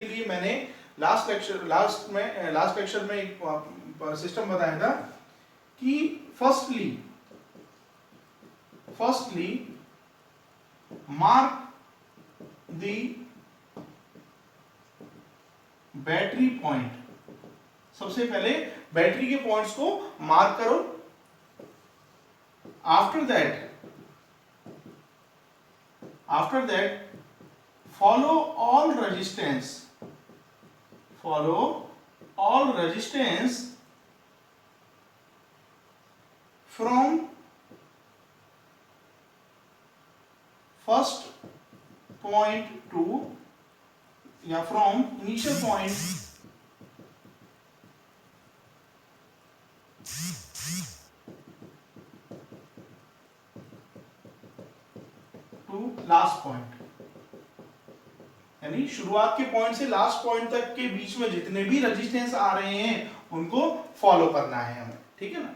लिए मैंने last lecture में एक सिस्टम बताया था कि firstly mark the battery point. सबसे पहले बैटरी के पॉइंट्स को मार्क करो। After that follow all resistance from first point to या from initial point to last point, यानी शुरुआत के पॉइंट से लास्ट पॉइंट तक के बीच में जितने भी रेजिस्टेंस आ रहे हैं उनको फॉलो करना है हमें, ठीक है ना।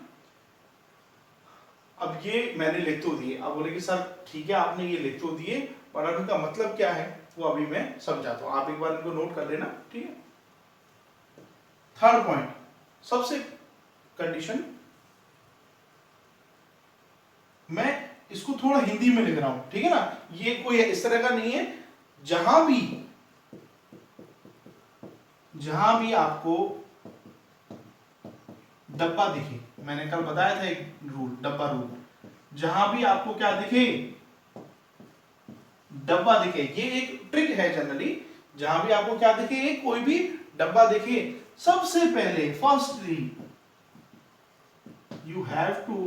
अब ये मैंने लिख तो दिए, अब बोले कि सर ठीक है आपने ये लिख तो दिए पर अब इनका मतलब क्या है वो अभी मैं समझाता हूं, आप एक बार इनको नोट कर लेना, ठीक है। थर्ड पॉइंट, सबसे कंडीशन, मैं इसको थोड़ा हिंदी में लिख रहा हूं, ठीक है ना। ये कोई इस तरह का नहीं है, जहां भी आपको डब्बा दिखे, मैंने कल बताया था एक रूल, डब्बा रूल, जहां भी आपको क्या दिखे, डब्बा दिखे, ये एक ट्रिक है जनरली, जहां भी आपको क्या दिखे, कोई भी डब्बा दिखे, सबसे पहले firstly you have to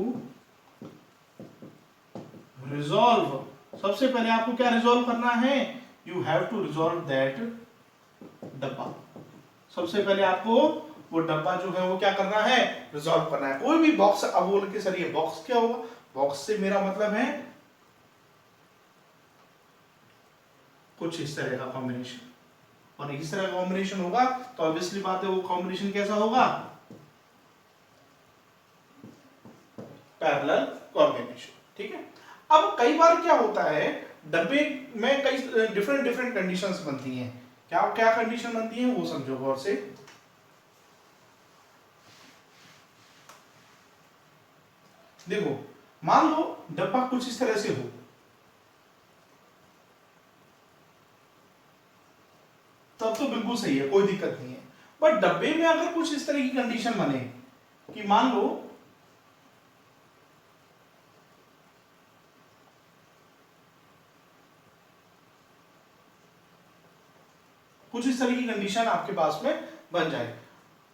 resolve, सबसे पहले आपको क्या रिजॉल्व करना है, you have to resolve that डब्बा। सबसे पहले आपको वो डब्बा जो है वो क्या करना है, रिजॉल्व करना है। कोई भी बॉक्स, अब बोल के सर ये बॉक्स क्या होगा, बॉक्स से मेरा मतलब है कुछ इस तरह का कॉम्बिनेशन, और इस तरह का कॉम्बिनेशन होगा तो ऑब्वियसली बात है वो कॉम्बिनेशन कैसा होगा, पैरेलल कॉम्बिनेशन, ठीक है। अब कई बार क्या होता है, डब्बे में कई डिफरेंट कंडीशंस बनती हैं। क्या कंडीशन बनती है वो समझो गौर से। देखो मान लो डब्बा कुछ इस तरह से हो, तब तो बिल्कुल सही है, कोई दिक्कत नहीं है। बट डब्बे में अगर कुछ इस तरह की कंडीशन बने कि मान लो कुछ इस तरह की कंडीशन आपके पास में बन जाए,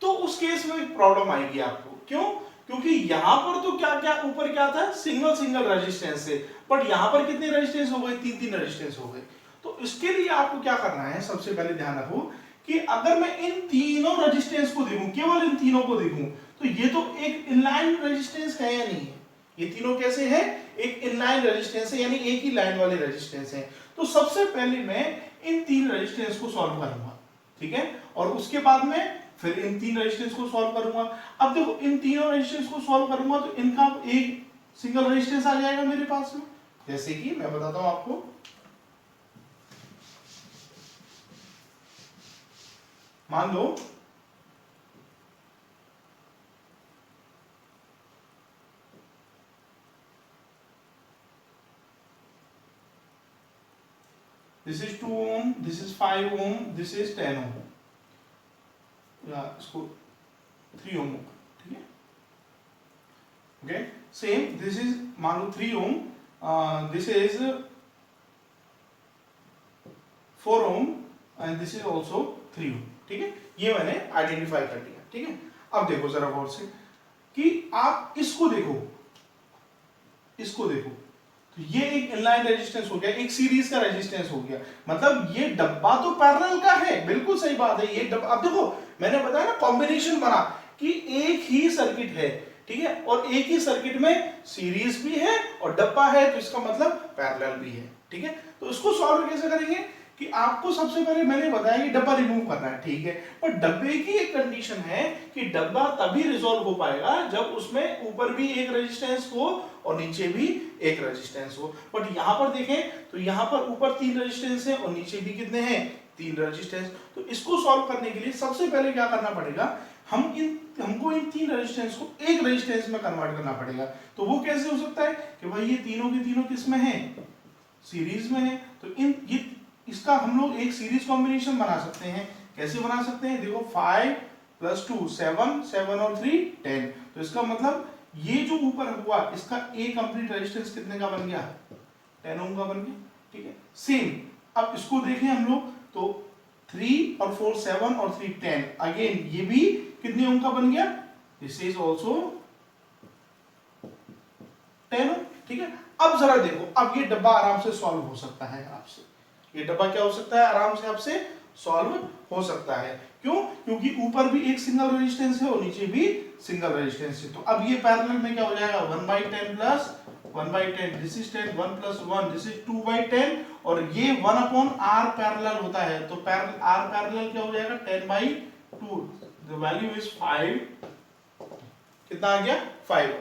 तो उस केस में एक प्रॉब्लम आएगी आपको। क्यों? क्योंकि यहां पर तो क्या ऊपर क्या था, सिंगल रेजिस्टेंस से, बट यहां पर कितने रेजिस्टेंस हो गए, तीन रेजिस्टेंस हो गए। तो इसके लिए आपको क्या करना है, सबसे पहले ध्यान रखो कि अगर मैं इन तीनों रेजिस्टेंस को देखूं, केवल इन तीनों को देखूं, तो ये तो एक इनलाइन रेजिस्टेंस है या नहीं है, ये तीनों कैसे है, एक इनलाइन रेजिस्टेंस है, यानी एक ही लाइन वाले रेजिस्टेंस है। तो सबसे पहले मैं इन तीन रेजिस्टेंस को सॉल्व करूंगा, ठीक है, और उसके बाद में फिर इन तीन रेजिस्टेंस को सॉल्व करूंगा। अब देखो इन तीनों रेजिस्टेंस को सॉल्व करूंगा तो इनका एक सिंगल रेजिस्टेंस आ जाएगा मेरे पास में। जैसे कि मैं बताता हूं आपको, मान लो this is 2 ohm, this is 5 ohm, this is 10 ohm, या इसको 3 ohm, ठीक है। ओके, सेम दिस इज मान लो 3 ohm, this is 4 ohm and this is also 3 ohm, ठीक है। ये मैंने आइडेंटिफाई कर लिया, ठीक है। अब देखो जरा गौर से कि आप इसको देखो, तो ये एक इनलाइन रेजिस्टेंस हो गया, एक सीरीज का रेजिस्टेंस हो गया, मतलब ये डब्बा तो पैरेलल का है, बिल्कुल सही बात है। ये डब्बा, अब देखो मैंने बताया ना कॉम्बिनेशन बना कि एक ही सर्किट है, ठीक है, और एक ही सर्किट में सीरीज भी है और डब्बा है, तो इसका मतलब पैरेलल भी है, ठीक है। तो इसको सॉल्व कैसे करेंगे कि आपको सबसे पहले मैंने बताया कि डब्बा रिमूव करना है, ठीक है, पर डब्बे की एक कंडीशन है कि डब्बा तभी रिजॉल्व हो पाएगा जब उसमें ऊपर भी एक रेजिस्टेंस हो और नीचे भी एक रेजिस्टेंस हो। बट यहां पर देखें तो यहां पर ऊपर 3 रेजिस्टेंस है और नीचे भी कितने हैं, 3 रेजिस्टेंस। तो इसको सॉल्व करने के लिए सबसे पहले क्या करना पड़ेगा, हमको इन 3 रेजिस्टेंस को एक रेजिस्टेंस में कन्वर्ट करना पड़ेगा। तो वो कैसे हो सकता है कि भाई ये तीनों के तीनों किस में है, सीरीज में है। तो इसका हम लोग एक सीरीज कॉम्बिनेशन बना सकते हैं। कैसे बना सकते हैं, देखो 5 + 2 7, 7 और 3 10। तो इसका मतलब ये जो ऊपर हुआ इसका ए कंप्लीट रेजिस्टेंस कितने का बन गया, 10 ओम का बन गया। ठीक है, सेम अब इसको देखें हम लोग, तो 3 और 4 7 और 3 10, अगेन ये भी कितने ओम का बन गया, दिस इज ऑल्सो 10 ओम। ठीक है, अब जरा देखो, अब ये डब्बा आराम से सॉल्व हो सकता है आपसे, ये डब्बा क्या हो सकता है, आराम से आपसे सॉल्व हो सकता है। क्यों, क्योंकि ऊपर भी एक सिंगल रेजिस्टेंस है और नीचे भी सिंगल रेजिस्टेंस है। तो अब ये पैरेलल में क्या हो जाएगा, 1/10 plus 1/10, this is 10, 1 + 1, this is 2/10, और ये 1/r पैरेलल होता है। तो r पैरेलल क्या हो जाएगा, 10/2, द वैल्यू इज 5, कितना आ गया, 5।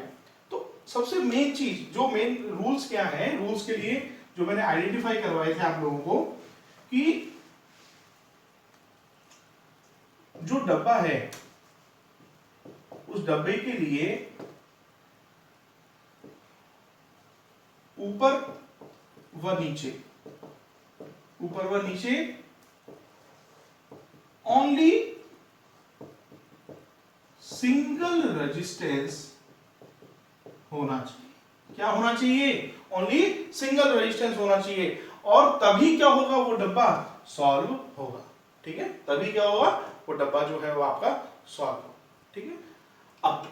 तो सबसे मेन चीज, जो मेन रूल्स क्या है, रूल्स के लिए जो मैंने आइडेंटिफाई करवाए थे आप लोगों को, कि जो डब्बा है उस डब्बे के लिए ऊपर व नीचे, ऊपर व नीचे ओनली सिंगल रेजिस्टेंस होना चाहिए। क्या होना चाहिए, ओनली सिंगल रेजिस्टेंस होना चाहिए, और तभी क्या होगा, वो डब्बा सॉल्व होगा। ठीक है, तभी क्या होगा, वो डब्बा जो है वो आपका सॉल्व होगा। ठीक है, अब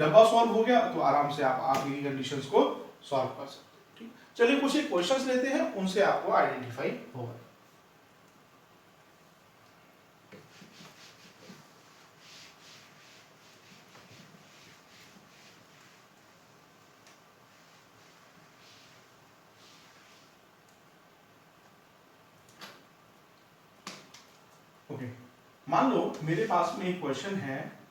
डब्बा सॉल्व हो गया तो आराम से आप आगे की कंडीशंस को सॉल्व कर सकते हैं। ठीक, चलिए कुछ एक क्वेश्चंस लेते हैं, उनसे आपको आइडेंटिफाई होगा। ओके, मान लो मेरे पास में एक क्वेश्चन है,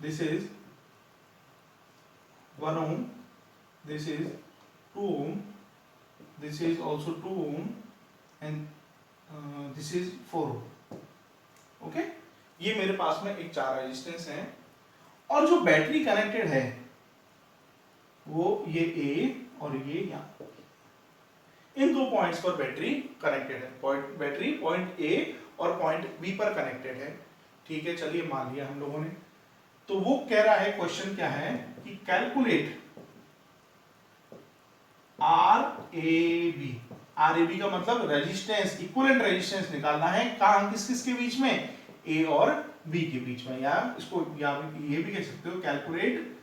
this is 1 ohm, this is 2 ohm, this is also 2 ohm, and this is 4 ohm. Okay, ये मेरे पास में एक 4 रेजिस्टेंस हैं, और जो बैटरी कनेक्टेड है वो ये A और ये यहाँ, इन 2 पॉइंट्स पर बैटरी कनेक्टेड है। बैटरी पॉइंट A और पॉइंट B पर कनेक्टेड है। ठीक है, चलिए मान लिया हम लोगों ने। तो वो कह रहा है, क्वेश्चन क्या है कि कैलकुलेट RAB का मतलब रेजिस्टेंस, इक्विवेलेंट रेजिस्टेंस निकालना है, कहां, किस किस के बीच में, A और B के बीच में, या इसको ये भी कह सकते हो, कैलकुलेट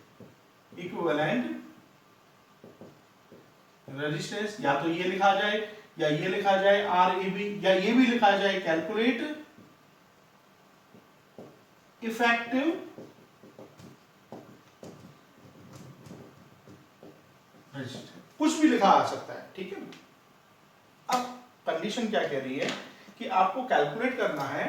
इक्विवेलेंट रेजिस्टेंस। या तो ये लिखा जाए, या ये लिखा जाए RAB, या ये भी लिखा जाए कैलकुलेट इफेक्टिव रेजिस्टेंस, कुछ भी लिखा आ सकता है। ठीक है, अब कंडीशन क्या कह रही है कि आपको कैलकुलेट करना है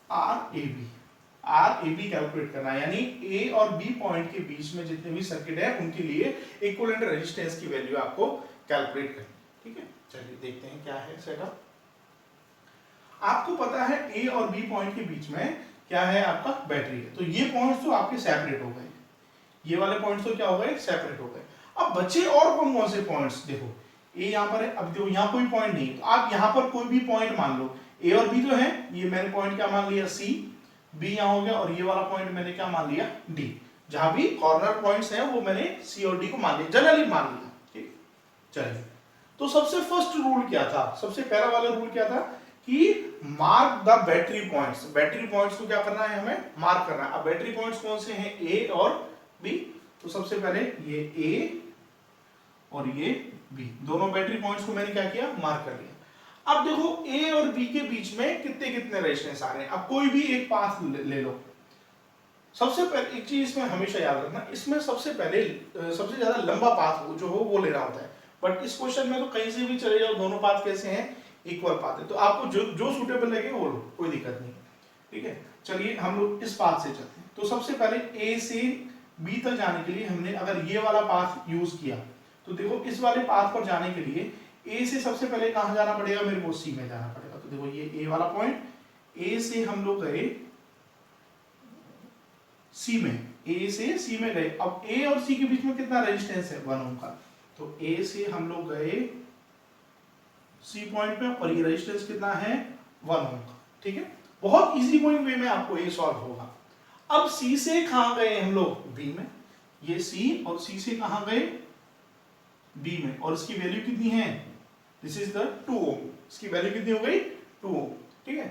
RAB कैलकुलेट करना है, यानी A और B पॉइंट के बीच में जितने भी सर्किट है उनके लिए इक्विवेलेंट रेजिस्टेंस की वैल्यू आपको कैलकुलेट करनी है। ठीक है, चलिए देखते हैं क्या है सेटअप। आपको पता है A और B पॉइंट के बीच में क्या है, आपका बैटरी है। तो ये पॉइंट्स तो आपके सेपरेट हो गए, ये वाले पॉइंट्स तो क्या हो गए, सेपरेट हो गए। अब बचे और कौन कौन से पॉइंट्स, देखो A यहाँ पर है, अब देखो यहाँ कोई पॉइंट नहीं, तो आप यहाँ पर कोई भी पॉइंट मान लो, A और B तो है, ये मैंने पॉइंट क्या मान लिया, C, B यहाँ हो गया, और ये वाला पॉइंट मैंने क्या मान लिया, D। जहां भी कॉर्नर पॉइंट्स हैं वो मैंने C और D को मान लिया, जनरली मान लिया। ठीक, चलिए, तो सबसे फर्स्ट रूल क्या था, सबसे पहला वाला रूल क्या था कि mark the battery points. Battery points को क्या करना है, हमें मार्क करना है। अब बैटरी पॉइंट्स कौन से हैं, A और B। तो सबसे पहले ये A और ये B, दोनों बैटरी पॉइंट्स को मैंने क्या किया, मार्क कर लिया। अब देखो A और B के बीच में कितने कितने रेजिस्टेंस आ रहे हैं। अब कोई भी एक पाथ ले लो। सबसे पहले एक चीज इसमें हमेशा याद रखना, इसमें सबसे पहले सबसे ज्यादा लंबा पाथ जो हो वो लेना होता है, बट इस क्वेश्चन में तो कहीं से भी चले जाओ, दोनों पाथ कैसे हैं, इक्वल पाथ है। तो आपको जो सूटेबल लगे वो लो, कोई दिक्कत नहीं। ठीक है, चलिए हम लोग इस पाथ से चलते हैं। तो सबसे पहले ए से बी तक जाने के लिए हमने अगर ये वाला पाथ यूज किया तो देखो इस वाले पाथ पर जाने के लिए ए से सबसे पहले कहां जाना पड़ेगा, मेरे को सी में जाना पड़ेगा। तो देखो ये ए वाला पॉइंट, ए से हम लोग गए सी में, ए से सी में गए। अब ए और सी के बीच में कितना रेजिस्टेंस है, 1 ओम का। तो ए से हम लोग गए सी पॉइंट पे और ये रेजिस्टेंस कितना है, 1 ओम का। ठीक है, बहुत इजी गोइंग वे में आपको ये सॉल्व होगा। अब सी से कहां गए हम लोग, बी में। ये सी और सी से कहां गए, बी में, और इसकी वैल्यू कितनी है, दिस इज द 2 ओम। इसकी वैल्यू कितनी हो गई, 2 ओम। ठीक है,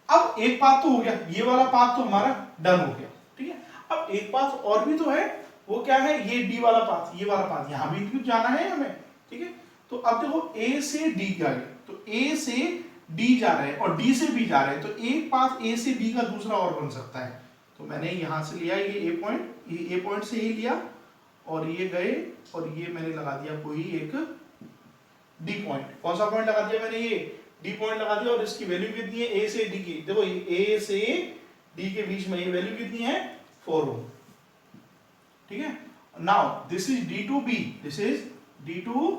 अब एक पाथ तो हो गया, ये वाला पाथ तो हमारा डन हो गया। ठीक है, अब एक पाथ और भी तो है, वो क्या है, ये डी वाला पाथ, ये वाला पाथ, यहां भी तो जाना है हमें। ठीक है, तो अब देखो ए से डी गए, तो ए से डी जा रहे हैं और डी से बी जा रहे हैं, तो एक पाथ ए से बी का दूसरा और बन सकता है। तो मैंने यहां से लिया ये ए पॉइंट, ये ए पॉइंट से ही लिया और ये गए और ये मैंने लगा दिया कोई एक डी पॉइंट। कौन सा पॉइंट लगा दिया मैंने, ये डी पॉइंट लगा दिया, और इसकी वैल्यू कितनी है, ए से डी की। देखो ए से डी के बीच में ये वैल्यू कितनी है, 4 ओम। ठीक है, now this is D to B, this is D to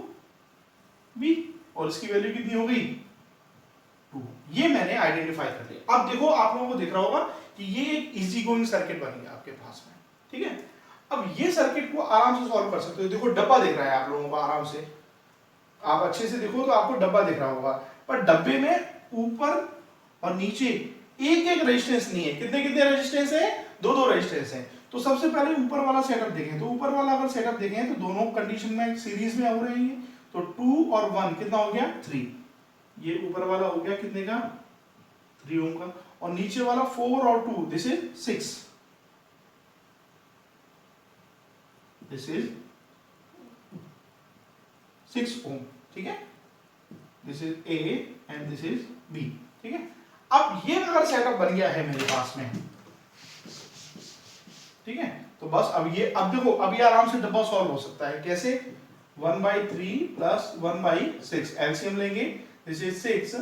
B, और इसकी वैल्यू कितनी हो गई, 2। ये मैंने आइडेंटिफाई कर लिया। अब देखो आप लोगों को दिख रहा होगा कि ये एक इजी गोइंग सर्किट बन गया आपके पास में। ठीक है, अब ये सर्किट को आराम से सॉल्व कर सकते हो। देखो डब्बा दिख रहा है आप लोगों को, आराम से आप अच्छे से देखो तो आपको डब्बा दिख रहा होगा, पर डब्बे में ऊपर और नीचे एक एक रेजिस्टेंस नहीं है। कितने कितने रेजिस्टेंस है, 2 रेजिस्टेंस है। तो सबसे पहले ऊपर वाला सेटअप देखें, तो ऊपर वाला अगर सेटअप देखें तो दोनों कंडीशन में सीरीज में हो रहे हैं। तो 2 और 1 कितना हो गया, 3। ये ऊपर वाला हो गया कितने का, 3 ओम का, और नीचे वाला 4 और 2, this is 6, this is 6 ohm. ठीक है, this is A and this is B. ठीक है, अब ये अगर सेटअप बन गया है मेरे पास में, ठीक है, तो बस अब ये, अब देखो अब ये आराम से डब्बा सॉल्व हो सकता है। कैसे, 1/3 प्लस 1/6, एलसीएम लेंगे, this is 6,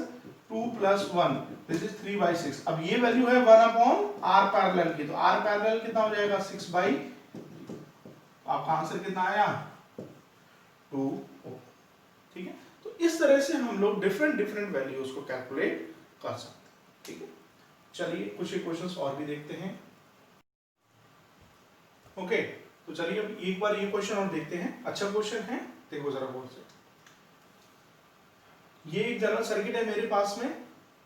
2 plus 1, this is 3/6। अब ये वैल्यू है 1/r पैरेलल की, तो r पैरेलल कितना हो जाएगा, 6/, आपका आंसर कितना आया, 2 ओम। ठीक है, तो इस तरह से हम लोग डिफरेंट डिफरेंट वैल्यूज को कैलकुलेट कर सकते हैं। ठीक है, चलिए कुछ क्वेश्चंस और भी देखते हैं। ओके, तो चलिए अब एक बार ये क्वेश्चन और देखते हैं। अच्छा क्वेश्चन है, देखो जरा गौर से। ये एक जनरल सर्किट है मेरे पास में,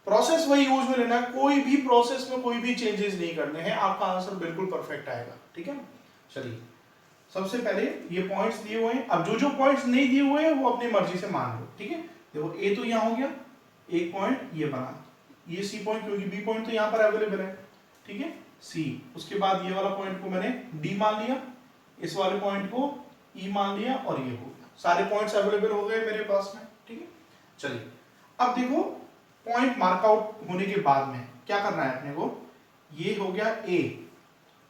प्रोसेस वही यूज में लेना है, कोई भी प्रोसेस में कोई भी चेंजेस नहीं करने हैं, आपका आंसर बिल्कुल परफेक्ट आएगा। ठीक है, चलिए सबसे पहले ये पॉइंट्स दिए हुए हैं। अब जो जो पॉइंट्स नहीं दिए हुए हैं वो अपनी मर्जी से मान लो। ठीक है, देखो ए तो यहाँ हो गया, एक पॉइंट ये बना, ये सी पॉइंट, क्योंकि बी पॉइंट तो यहाँ पर अवेलेबल है। ठीक है, सी, उसके बाद ये वाला पॉइंट को मैंने डी मान लिया, इस वाले पॉइंट को ई मान लिया, और ये हो गया, सारे पॉइंट्स अवेलेबल हो गए मेरे पास में। ठीक है, चलिए अब देखो पॉइंट मार्कआउट होने के बाद में क्या करना है अपने को, ये हो गया ए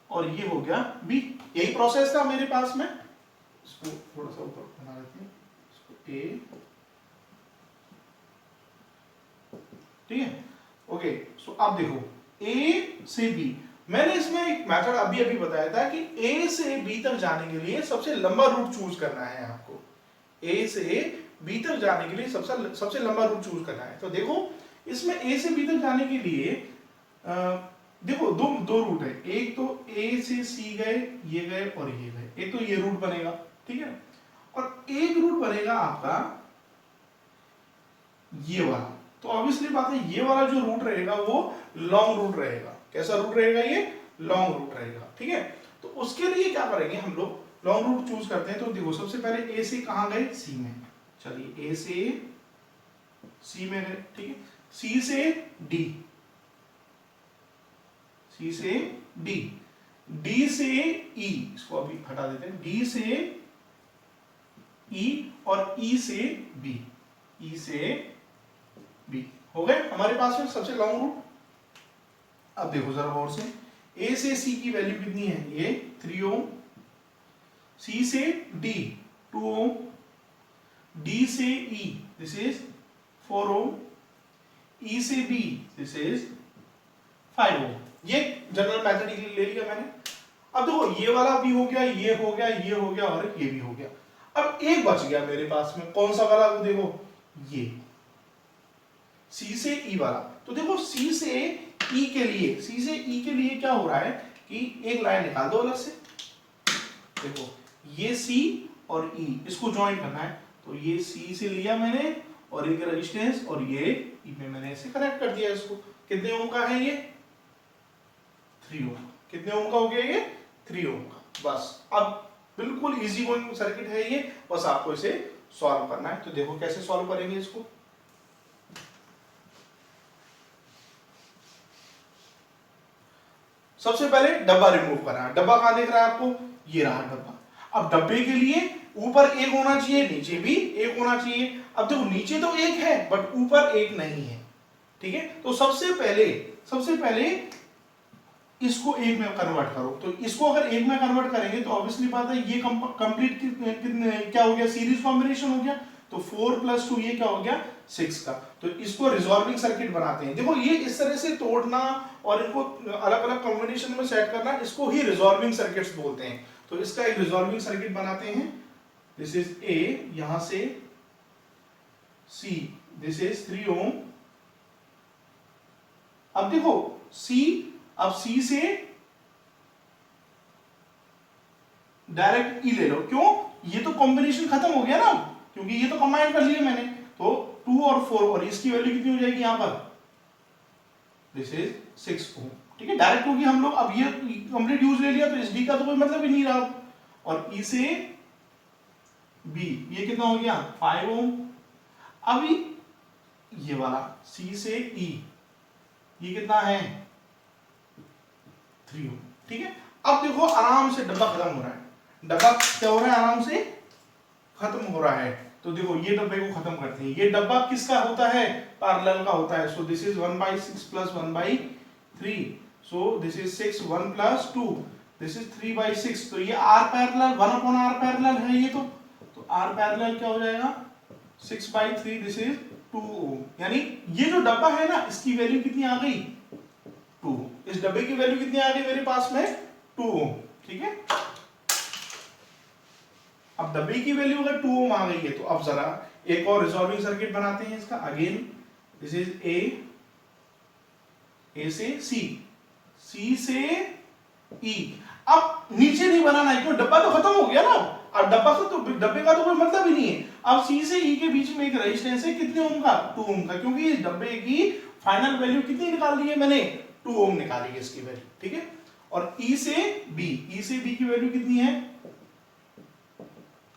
और ये हो गया बी, यही प्रोसेस था मेरे पास में। इसको थोड़ा सा ऊपर बना देते हैं, इसको ए, ठीक है, ओके। सो अब देखो ए से बी, मैंने इसमें एक मेथड अभी अभी बताया था कि ए से बी तक जाने के लिए सबसे लंबा रूट चूज करना है आपको। ए से बी तक जाने के लिए सबसे लंबा रूट चूज करना है। तो देखो इसमें ए से बी तक जाने के लिए देखो दो रूट है, एक तो ए से सी गए, ये गए और ये गए, एक तो ये रूट बनेगा। ठीक है, और एक रूट बनेगा आपका ये वाला। तो ऑब्वियसली बात है ये वाला जो रूट रहेगा वो लॉन्ग रूट रहेगा। कैसा रूट रहेगा, ये लॉन्ग रूट रहेगा। ठीक है, तो उसके लिए क्या करेंगे हम लोग, लॉन्ग रूट चूज करते हैं। तो देखो सबसे पहले ए से कहां गए, सी में, चलिए ए से सी में गए। ठीक है, सी से डी, सी से डी, डी से ई, इसको अभी हटा देते हैं, डी से ई और ई से बी, ई से बी हो गए हमारे पास में सबसे लॉन्ग रूट। अब देखो जरा गौर से, ए से सी की वैल्यू कितनी है, ये 3 ओम, सी से डी 2 ओम, डी से ई दिस इज 4 ओम, ई से बी दिस इज 5 ओम। ये जनरल मैथड ले लिया मैंने। अब देखो ये वाला भी हो गया, ये हो गया, ये हो गया और ये भी हो गया। अब एक बच गया मेरे पास में, कौन सा वाला? देखो ये C से E वाला। तो देखो C से E के लिए, C से E के लिए क्या हो रहा है कि एक लाइन निकाल दो अलग से। देखो ये C और E इसको ज्वाइन करना है, तो ये C से लिया मैंने और एक रेजिस्टेंस और ये E में मैंने ऐसे कनेक्ट कर दिया इसको। कितने ओम का है ये? 3 ओम। कितने ओम का हो गया ये? 3 ओम का। बस अब बिल्कुल इजी गोइंग सर्किट है ये, बस आपको इसे सॉल्व करना है। तो देखो कैसे सॉल्व करेंगे इसको। सबसे पहले डब्बा रिमूव करना है। डब्बा कहां दिख रहा है आपको? ये रहा डब्बा। अब डब्बे के लिए ऊपर एक होना चाहिए, नीचे भी एक होना चाहिए। अब देखो नीचे तो एक है बट ऊपर एक नहीं है, ठीक है। तो सबसे पहले इसको एक में कन्वर्ट करो। तो इसको अगर एक में कन्वर्ट करेंगे तो ऑब्वियसली बात है ये कंप्लीट क्या हो गया? सीरीज कॉम्बिनेशन हो गया। तो 4 + 2 ये क्या हो गया? 6 का। तो इसको रिजॉल्विंग सर्किट बनाते हैं। देखो ये इस तरह से तोड़ना और इनको अलग अलग कॉम्बिनेशन में सेट करना, इसको ही रिजॉल्विंग सर्किट्स बोलते हैं। तो इसका एक रिजॉल्विंग सर्किट बनाते हैं। दिस इज A, यहां से C, दिस इज 3 ओम। अब देखो अब C से डायरेक्ट E ले लो। क्यों? ये तो कॉम्बिनेशन खत्म हो गया ना, क्योंकि ये तो कंबाइन कर लिया मैंने। तो 2 और 4 और इसकी वैल्यू कितनी हो जाएगी यहां पर? दिस इज 6 ओम, ठीक है। डायरेक्ट होगी हम लोग। अब ये कंप्लीट यूज ले लिया तो इस D का तो कोई मतलब ही नहीं रहा। और E से B ये कितना हो गया? 5 ओम। अभी ये वाला C से E ये कितना है? 3 ओम, ठीक है। अब देखो आराम से डब्बा खत्म हो रहा है। डब्बा क्या हो रहा है? आराम से खत्म हो रहा है। तो देखो ये डब्बे को खत्म करते हैं। ये डब्बा किसका होता है? पैरेलल का होता है। So this is 1/6 + 1/3। So this is 6, 1 + 2, this is 3/6। तो ये R पैरेलल 1/R पैरेलल है ये। तो R पैरेलल क्या हो जाएगा? 6/3, दिस इज 2 ओम। यानी ये जो डब्बा है ना, इसकी वैल्यू कितनी आ गई? 2। इस डब्बे की वैल्यू कितनी आ गई मेरे पास में? 2 ओम, ठीक है। अब डब्बे की वैल्यू अगर 2 ओम आ गई है तो अब जरा एक और रिजॉल्विंग सर्किट बनाते हैं इसका। अगेन दिस इज A से C, C से E। अब नीचे नहीं बनाना है, क्यों? डब्बा तो खत्म हो गया ना। अब डब्बे का तो कोई मतलब ही नहीं है। अब C से E के बीच में एक रेजिस्टेंस है, कितने ओम का? 2 ओम का। क्योंकि इस डब्बे की फाइनल वैल्यू कितनी निकाल ली है मैंने? 2 ओम निकाली है इसकी वैल्यू, ठीक है। और E से B की वैल्यू कितनी है?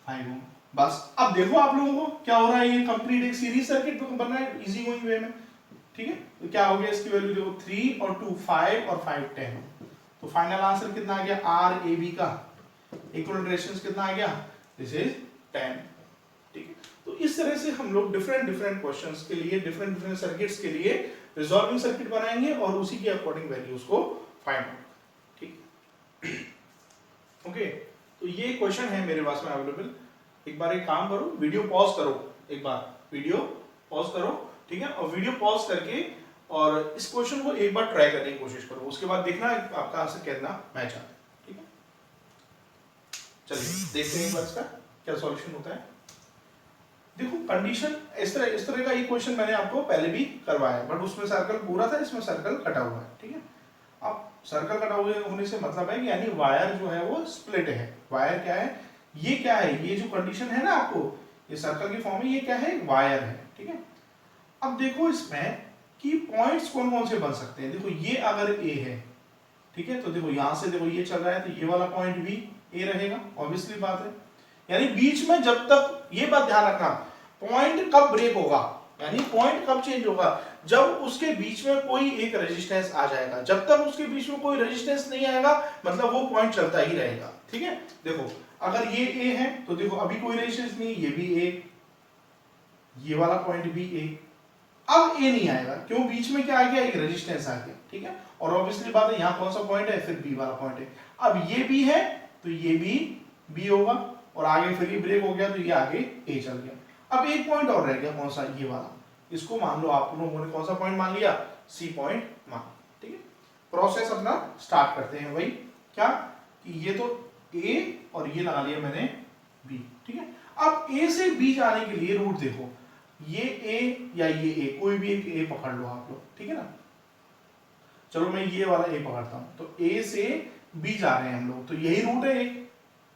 5 ओम। बस अब देखो आप लोगों को क्या हो रहा है, ये कंप्लीट एक सीरीज सर्किट बन रहा है इजी गोइंग वे में, ठीक है। तो क्या हो गया इसकी वैल्यू? देखो 3 और 2 5 और 5 10। तो फाइनल आंसर कितना आ गया? RAB का इक्विवेलेंट रेजिस्टेंस कितना आ गया? दिस इज 10, ठीक है। तो इस तरह से हम लोग डिफरेंट क्वेश्चंस के लिए, डिफरेंट सर्किट्स के लिए रिजॉल्विंग सर्किट बनाएंगे और उसी के अकॉर्डिंग वैल्यूज को फाइंड आउट, ठीक। ओके, तो ये क्वेश्चन है मेरे पास में अवेलेबल। एक बार एक काम करो, वीडियो पॉज करो, एक बार वीडियो पॉज करो, ठीक है। और वीडियो पॉज करके और इस क्वेश्चन को एक बार ट्राई करने की कोशिश करो, उसके बाद देखना आपका आंसर कितना मैच आता है, ठीक है। चलिए देखते हैं एक बार इसका क्या सॉल्यूशन होता है। देखो कंडीशन इस तरह का ये क्वेश्चन मैंने आपको पहले भी करवाया, बट उसमें सर्कल पूरा था, इसमें सर्कल कटा हुआ है, ठीक है। अब सर्कल कटा हुए होने से मतलब है कि यानी वायर जो है वो स्प्लिट है। वायर क्या है? ये क्या है? ये जो कंडीशन है ना आपको, ये सर्कल की फॉर्म में, ये क्या है? वायर है, ठीक है। अब देखो इसमें कि पॉइंट्स कौन कौन से बन सकते हैं। देखो ये अगर ए है, ठीक है, तो देखो यहां से देखो ये चल रहा है, तो ये वाला पॉइंट भी ए रहेगा, ऑब्वियसली बात है। यानी बीच में जब तक, ये बात ध्यान रखना, पॉइंट कब ब्रेक होगा, यानी पॉइंट कब चेंज होगा? जब उसके बीच में कोई एक रेजिस्टेंस आ जाएगा। जब तक उसके बीच में कोई रेजिस्टेंस नहीं आएगा मतलब वो पॉइंट चलता ही रहेगा, ठीक है। देखो अगर ये ए है तो देखो अभी कोई रेजिस्टेंस नहीं, ये भी ए, ये वाला पॉइंट भी ए। अब ए नहीं आएगा, क्यों? बीच में क्या आ गया? एक रेजिस्टेंस आ गया, ठीक है। और ऑब्वियसली बात है यहाँ कौन सा पॉइंट है? फिर बी वाला पॉइंट है। अब ये बी है तो ये भी बी होगा, और आगे फिर ये ब्रेक हो गया तो ये आगे ए चल गया। अब एक पॉइंट और रह गया, कौन सा? ये वाला। इसको मान लो आप लोगों ने कौन सा पॉइंट मान लिया? सी पॉइंट मान, ठीक है। प्रोसेस अपना स्टार्ट करते हैं। वही क्या, कि ये तो A और ये लगा लिया मैंने B, ठीक है। अब A से B जाने के लिए रूट देखो, ये A या ये A, कोई भी एक A पकड़ लो आप लोग, ठीक है ना। चलो मैं ये वाला A पकड़ता हूं, तो A से B जा रहे हैं हम लोग, तो यही रूट है एक,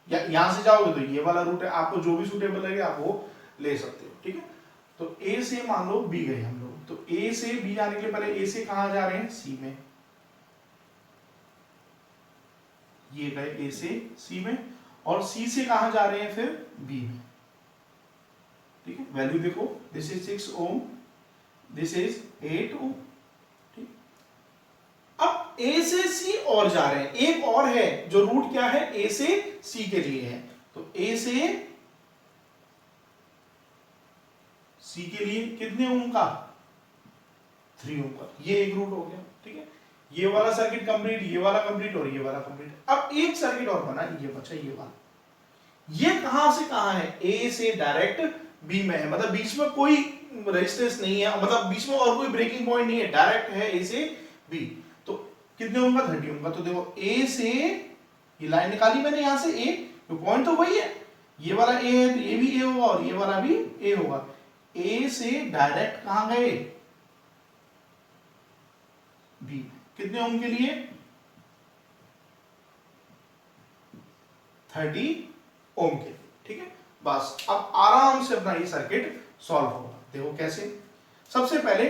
या यहां से जाओगे तो ये वाला रूट है, आपको जो भी सूटेबल लगे आप वो ले सकते हो, ठीक है। तो A से मान लो B गए हम लोग, तो A से B जाने के लिए पहले A से कहां जा रहे हैं, C में, ये गए A से C में, और C से कहां जा रहे हैं फिर B में, ठीक है। वैल्यू देखो, this is 6 ohm, this is 8 ohm, ठीक। अब A से C और जा रहे हैं, एक और है जो रूट क्या है, A से C के लिए है, तो A से C के लिए कितने ओम का, 3 ओम का, ये एक रूट हो गया, ठीक है। ये वाला सर्किट कंप्लीट, ये वाला कंप्लीट और ये वाला कंप्लीट। अब एक सर्किट और बना, ये बचा ये वाला, ये कहां से कहां है, A से डायरेक्ट B में है, मतलब बीच में कोई रेजिस्टेंस नहीं है, मतलब बीच में और कोई ब्रेकिंग पॉइंट नहीं है, डायरेक्ट है A से B। तो कितने ओम का, 30 ओम का। तो देखो A से, ये लाइन निकाली मैंने यहां से A, तो पॉइंट तो वही है, ये वाला A है तो ये भी A होगा और ये वाला भी A होगा। A से डायरेक्ट कहां गए, B, कितने ओम के लिए, 30 ओम के, ठीक है। बस अब आराम से अपना ये सर्किट सॉल्व होगा। देखो कैसे, सबसे पहले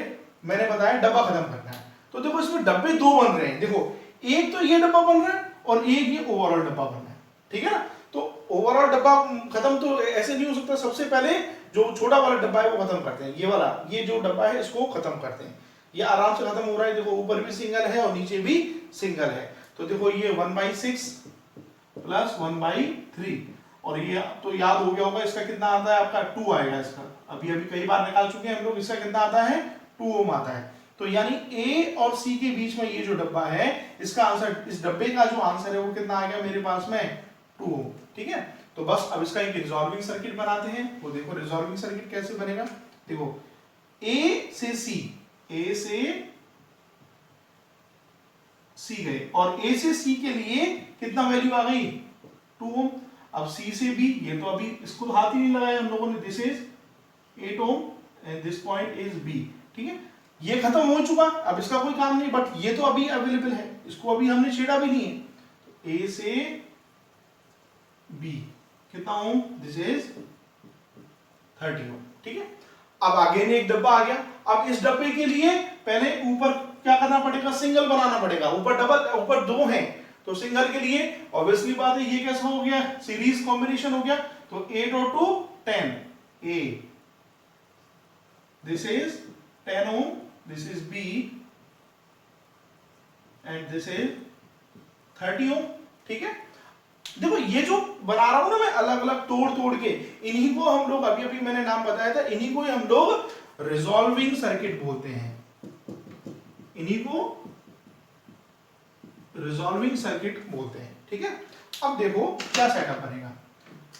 मैंने बताया डब्बा खत्म करना है, तो देखो इसमें डब्बे दो बन रहे हैं, देखो एक तो ये डब्बा बन रहा है और एक ये ओवरऑल डब्बा बन रहा है, ठीक है ना। तो ओवरऑल डब्बा खत्म तो ऐसे नहीं हो सकता, सबसे पहले जो छोटा वाला डब्बा है वो खत्म करते हैं, ये वाला, ये जो डब्बा है इसको खत्म करते हैं, ये आराम से खत्म हो रहा है। देखो ऊपर भी सिंगल है और नीचे भी सिंगल है, तो देखो ये 1/6 प्लस 1/3, और ये तो याद हो गया होगा इसका कितना आता है आपका, 2 आएगा इसका, अभी अभी कई बार निकाल चुके हैं हम लोग, इसका कितना आता है, 2 ओम आता है। तो यानी A और C के बीच में ये जो डब्बा है, इसका आंसर, इस डब्बे का जो आंसर है वो कितना आ गया मेरे पास में, 2 ओम, ठीक है। तो बस अब इसका एक रिजॉल्विंग सर्किट बनाते हैं, वो देखो रिजॉल्विंग सर्किट कैसे बनेगा। देखो A से C, A से C गए, और A से C के लिए कितना वैल्यू आ गई, 2 ओम। अब C से B, ये तो अभी इसको हाथ ही नहीं लगाया हम लोगों ने, this is 8 ohm and this point is B, ठीक है। ये खत्म हो चुका, अब इसका कोई काम नहीं, बट ये तो अभी अवेलेबल है, इसको अभी हमने छेड़ा भी नहीं है। तो A से B कितना ओम, दिस इज 30 ओम, ठीक है। अब आगे ने एक डब्बा आ गया, अब इस डब्बे के लिए पहले ऊपर क्या करना पड़ेगा, सिंगल बनाना पड़ेगा, ऊपर डबल, ऊपर दो हैं, तो सिंगल के लिए ऑब्वियसली बात है, ये कैसा हो गया, सीरीज कॉम्बिनेशन हो गया, तो 8 और 2 10, A, this is 10 ohm, this is B and this is 30 ohm, ठीक है। देखो ये जो बना रहा हूं ना मैं अलग अलग तोड़ तोड़ के, इन्हीं को हम लोग, अभी अभी मैंने नाम बताया था, इन्हीं को हम लोग रिजॉल्विंग सर्किट बोलते हैं, इन्हीं को रिजॉल्विंग सर्किट बोलते हैं, ठीक है। अब देखो क्या सेटअप बनेगा,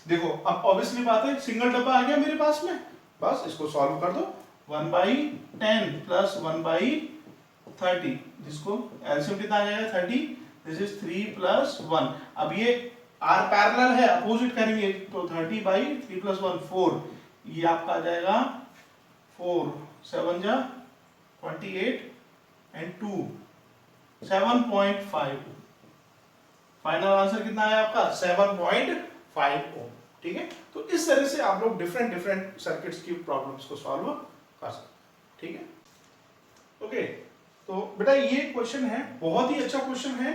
देखो अब ऑब्वियसली बात है, सिंगल डब्बा आ गया मेरे पास में, बस इसको सॉल्व कर दो, 1/10 प्लस 1/30, जिसको एलसीएम कितना आ जाएगा 30, दिस इज 3 प्लस 1, अब ये आर पैरेलल है, अपोजिट करेंगे, तो 30/3 प्लस 1 4, ये आपका आ जाएगा 4 7 जा 28 एंड 2 7.5, फाइनल आंसर कितना है आपका 7.5 ओम, ठीक है। तो इस तरह से आप लोग डिफरेंट डिफरेंट सर्किट्स की प्रॉब्लम्स को सॉल्व कर सकते, ठीक है। ओके, तो बेटा ये क्वेश्चन है, बहुत ही अच्छा क्वेश्चन है,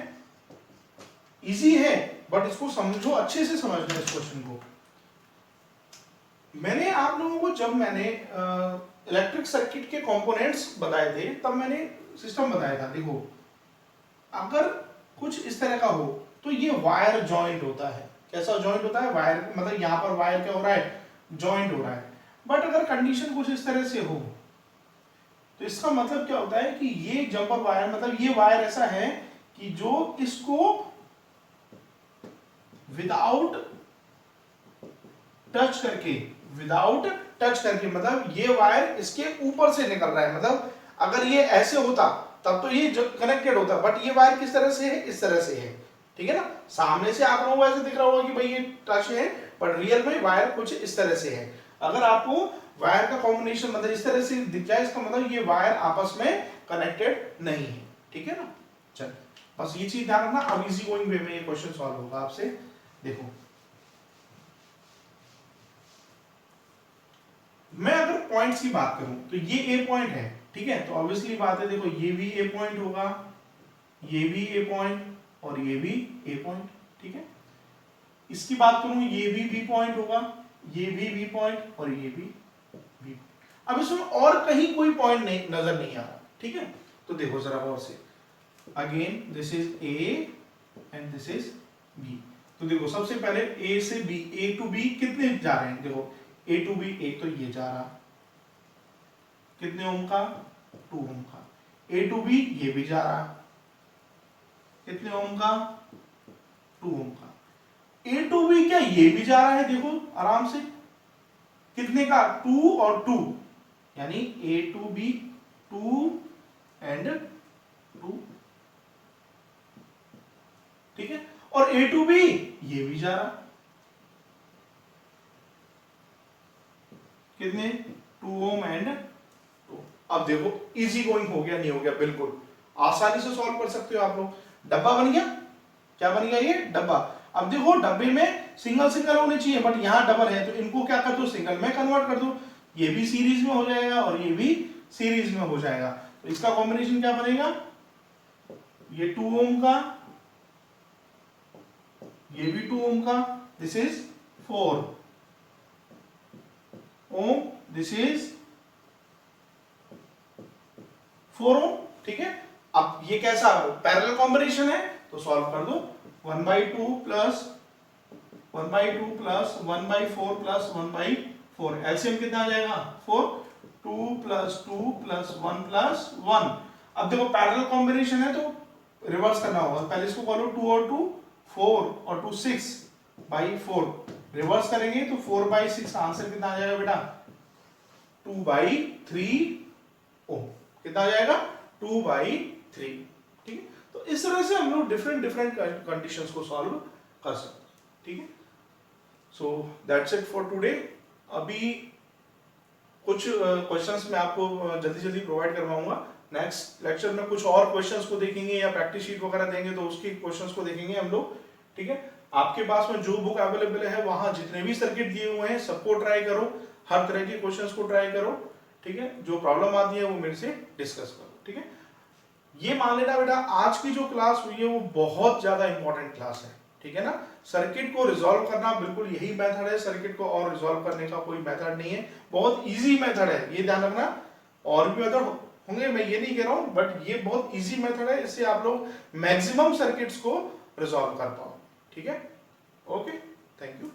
इजी है, बट इसको समझो, अच्छे से समझना इस क्वेश्चन को। मैंने आप लोगों को, जब मैंने इलेक्ट्रिक सर्किट के कंपोनेंट्स बताए थे, तब मैंने सिस्टम बताया था, देखो अगर कुछ इस तरह का हो तो ये वायर जॉइंट होता है, कैसा जॉइंट होता है, वायर, मतलब यहाँ पर वायर क्या हो रहा है, जॉइंट हो रहा है। बट अगर कंडीशन कुछ इस तरह से हो तो इसका मतलब क्या होता है कि ये जंपर वायर, मतलब ये वायर ऐसा है कि जो इसको विदाउट टच करके, मतलब ये वायर इसके ऊपर से निकल रहा है, मतलब अगर ये ऐसे होता तब तो ये कनेक्टेड होता, बट ये वायर किस तरह से है, इस तरह से है, ठीक है ना। सामने से आप लोगों को ऐसे दिख रहा होगा कि भाई ये टच है, पर रियल में वायर कुछ इस तरह से है। अगर आपको वायर का कॉम्बिनेशन मतलब इस तरह से दिख जाए, इसका मतलब ये वायर आपस में कनेक्टेड नहीं है, ठीक है ना। चल बस ये चीज ध्यान रखना। अब इजी गोइंग वे में ये क्वेश्चन सॉल्व होगा आपसे। देखो मैं अगर पॉइंट्स की बात करूं तो ये ए पॉइंट है, ठीक है, तो ऑब्वियसली बात है, देखो ये भी ए पॉइंट होगा, ये भी ए पॉइंट और ये भी ए पॉइंट, ठीक है। इसकी बात करूं ये भी बी पॉइंट होगा, ये भी बी पॉइंट और ये भी बी। अब इसमें और कहीं कोई पॉइंट नहीं नजर नहीं आ रहा, ठीक है। तो देखो जरा गौर से, again this is A and this is B. तो देखो सबसे पहले ए से बी, ए टू बी कितने जा रहे हैं, देखो ए टू बी, एक तो ये जा रहा कितने ओम का, 2 ओम का। ए टू बी ये भी जा रहा कितने ओम का, 2 ओम का। ए टू बी क्या ये भी जा रहा है, देखो आराम से कितने का, 2 और 2, यानी ए टू बी 2 एंड 2, ठीक है। और ए टू बी ये भी जा रहा कितने, 2 ओम एंड 2। अब देखो इजी गोइंग हो गया नहीं हो गया, बिल्कुल आसानी से सॉल्व कर सकते हो आप लोग। डब्बा बन गया, क्या बन गया ये डब्बा। अब देखो डब्बे में सिंगल सिंगल होने चाहिए, बट यहां डबल है, तो इनको क्या कर दो, सिंगल में कन्वर्ट कर दो। ये भी सीरीज में हो जाएगा और ये भी सीरीज में हो जाएगा। तो इसका कॉम्बिनेशन क्या बनेगा, ये 2 ओम का, ये भी 2 ओम का, this is 4 ohm, this is 4 ohm, ठीक है। अब ये कैसा पैरेलल कॉम्बिनेशन है, तो सॉल्व कर दो। 1/2 प्लस 1/2 प्लस 1/4 प्लस 1/4, एलसीएम कितना आ जाएगा 4, 2 प्लस 2 प्लस 1 प्लस 1। अब देखो पैरेलल कॉम्बिनेशन है तो रिवर्स करना होगा, पहले इसको कॉलो 2 और 2 4 और 2 6/4, रिवर्स करेंगे तो 4/6, आंसर कितना आ जाएगा बेटा 2/3 ओम, कितना आ जाएगा 2/3, ठीक है। तो इस तरह से हम लोग डिफरेंट डिफरेंट कंडीशंस को सॉल्व कर सकते हैं, ठीक है। So that's it for today. अभी कुछ क्वेश्चंस मैं आपको जल्दी जल्दी प्रोवाइड करवाऊंगा। नेक्स्ट लेक्चर में कुछ और क्वेश्चंस को देखेंगे या प्रैक्टिस शीट वगैरह देंगे तो उसकी क्वेश्चंस को देखेंगे हम लोग, ठीक है। आपके पास में जो बुक अवेलेबल है वहां जितने भी सर्किट दिए हुए हैं सबको ट्राई करो, हर तरह के क्वेश्चंस को ट्राई करो, ठीक है। जो प्रॉब्लम आती है वो मेरे से डिस्कस करो, ठीक है। ये मान लेना बेटा आज की जो क्लास हुई है वो बहुत ज्यादा इंपॉर्टेंट क्लास है, ठीक है ना। सर्किट को रिजॉल्व करना बिल्कुल यही मेथड है, सर्किट को और रिजॉल्व करने का कोई मेथड नहीं है, बहुत इजी मेथड है, ये ध्यान रखना। और भी मेथड होंगे, मैं ये नहीं कह रहा हूं, बट ये बहुत इजी मेथड है, इससे आप लोग मैक्सिमम सर्किट्स को रिजॉल्व कर पाओ, ठीक है। Okay, thank you.